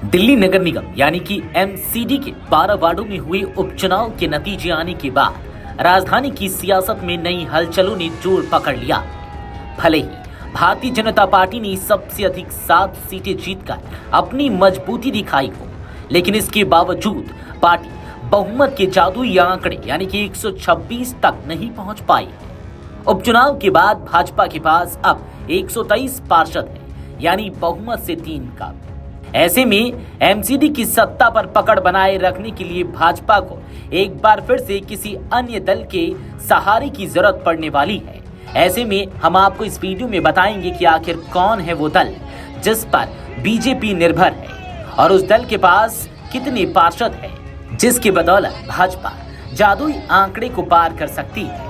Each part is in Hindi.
दिल्ली नगर निगम यानी कि एमसीडी के 12 वार्डों में हुए उपचुनाव के नतीजे आने के बाद राजधानी की सियासत में नई हलचलों ने जोर पकड़ लिया। भले ही भारतीय जनता पार्टी ने सबसे अधिक 7 सीटें जीतकर अपनी मजबूती दिखाई हो, लेकिन इसके बावजूद पार्टी बहुमत के जादुई आंकड़े यानी कि 126 तक नहीं पहुंच पाई है। उपचुनाव के बाद भाजपा के पास अब 123 पार्षद हैं, यानी बहुमत से 3 कम। ऐसे में एमसीडी की सत्ता पर पकड़ बनाए रखने के लिए भाजपा को एक बार फिर से किसी अन्य दल के सहारे की जरूरत पड़ने वाली है। ऐसे में हम आपको इस वीडियो में बताएंगे कि आखिर कौन है वो दल जिस पर बीजेपी निर्भर है और उस दल के पास कितने पार्षद हैं जिसकी बदौलत भाजपा जादुई आंकड़े को पार कर सकती है।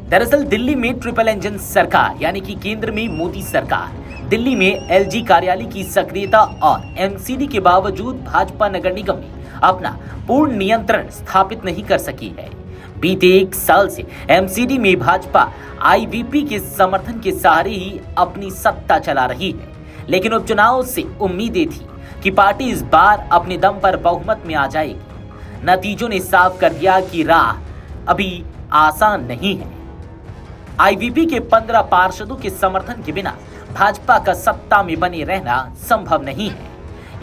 दरअसल दिल्ली में ट्रिपल इंजन सरकार यानी कि केंद्र में मोदी सरकार, दिल्ली में एलजी कार्यालय की सक्रियता और एमसीडी के बावजूद भाजपा नगर निगम में अपना पूर्ण नियंत्रण स्थापित नहीं कर सकी है। बीते 1 साल से एमसीडी में भाजपा आईवीपी के समर्थन के सहारे ही अपनी सत्ता चला रही है, लेकिन उपचुनाव से उम्मीदें थी कि पार्टी इस बार अपने दम पर बहुमत में आ जाएगी। नतीजों ने साफ कर दिया कि राह अभी आसान नहीं है। आईवीपी के 15 पार्षदों के समर्थन के बिना भाजपा का सत्ता में बने रहना संभव नहीं है।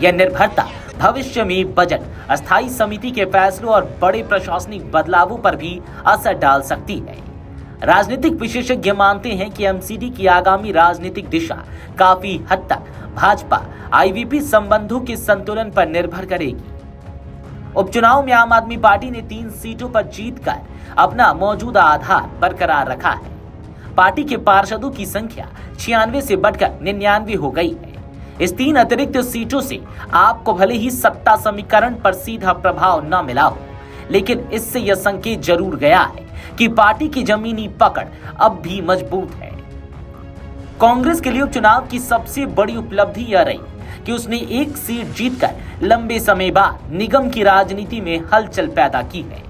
यह निर्भरता भविष्य में बजट, अस्थायी समिति के फैसलों और बड़े प्रशासनिक बदलावों पर भी असर डाल सकती है। राजनीतिक विशेषज्ञ मानते हैं कि एमसीडी की आगामी राजनीतिक दिशा काफी हद तक भाजपा आईवीपी संबंधों के संतुलन पर निर्भर करेगी। उपचुनाव में आम आदमी पार्टी ने 3 सीटों पर जीतकर अपना मौजूदा आधार बरकरार रखा है। पार्टी के पार्षदों की संख्या 96 से बढ़कर 99 हो गई है। इस 3 अतिरिक्त सीटों से आपको भले ही सत्ता समीकरण पर सीधा प्रभाव न मिला हो, लेकिन इससे यह संकेत जरूर गया है कि पार्टी की जमीनी पकड़ अब भी मजबूत है। कांग्रेस के लिए उपचुनाव की सबसे बड़ी उपलब्धि यह रही कि उसने 1 सीट जीतकर लंबे समय बाद निगम की राजनीति में हलचल पैदा की है।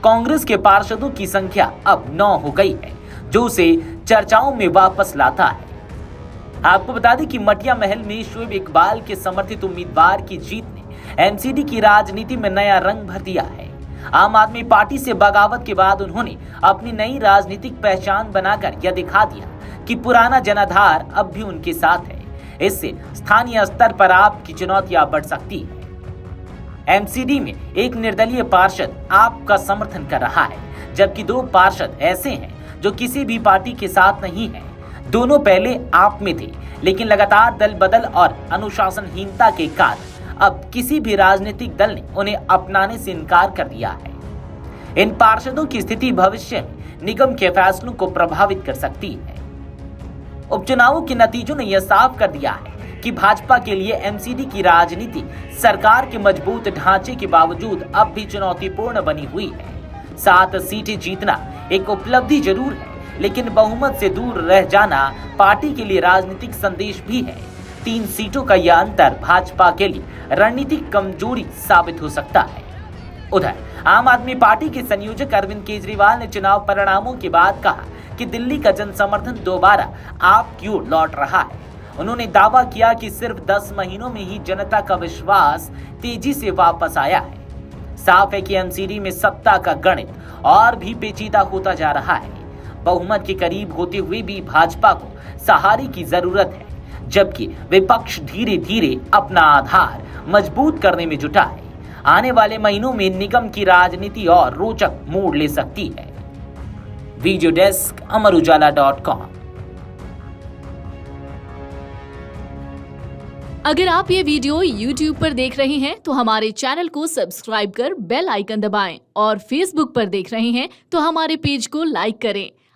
कांग्रेस के पार्षदों की संख्या अब 9 हो गई है, जो उसे चर्चाओं में वापस लाता है। आपको बता दें कि मटिया महल में शोएब इकबाल के समर्थित उम्मीदवार की जीत ने एमसीडी की राजनीति में नया रंग भर दिया है। आम आदमी पार्टी से बगावत के बाद उन्होंने अपनी नई राजनीतिक पहचान बनाकर यह दिखा दिया कि पुराना जनाधार अब भी उनके साथ है। इससे स्थानीय स्तर पर आपकी चुनौतियां बढ़ सकती है। एमसीडी में एक निर्दलीय पार्षद आपका समर्थन कर रहा है, जबकि 2 पार्षद ऐसे हैं जो किसी भी पार्टी के साथ नहीं है। दोनों पहले आप में थे, लेकिन लगातार दल बदल और अनुशासनहीनता के कारण अब किसी भी राजनीतिक दल ने उन्हें अपनाने से इनकार कर दिया है। इन पार्षदों की स्थिति भविष्य में निगम के फैसलों को प्रभावित कर सकती है। उपचुनावों के नतीजों ने यह साफ कर दिया है कि भाजपा के लिए एमसीडी की राजनीति सरकार के मजबूत ढांचे के बावजूद अब भी चुनौतीपूर्ण बनी हुई है। 7 सीटें जीतना एक उपलब्धि जरूर है, लेकिन बहुमत से दूर रह जाना पार्टी के लिए राजनीतिक संदेश भी है। 3 सीटों का यह अंतर भाजपा के लिए रणनीतिक कमजोरी साबित हो सकता है। उधर आम आदमी पार्टी के संयोजक अरविंद केजरीवाल ने चुनाव परिणामों के बाद कहा कि दिल्ली का जनसमर्थन दोबारा आप की ओर लौट रहा है। उन्होंने दावा किया कि सिर्फ 10 महीनों में ही जनता का विश्वास तेजी से वापस आया है। साफ है कि एमसीडी में सत्ता का गणित और भी पेचीदा होता जा रहा है। बहुमत के करीब होते हुए भी भाजपा को सहारे की जरूरत है, जबकि विपक्ष धीरे धीरे अपना आधार मजबूत करने में जुटा है। आने वाले महीनों में निगम की राजनीति और रोचक मोड़ ले सकती है। वीडियो डेस्क अमरउजाला.com। अगर आप ये वीडियो YouTube पर देख रहे हैं तो हमारे चैनल को सब्सक्राइब कर बेल आइकन दबाएं और Facebook पर देख रहे हैं तो हमारे पेज को लाइक करें।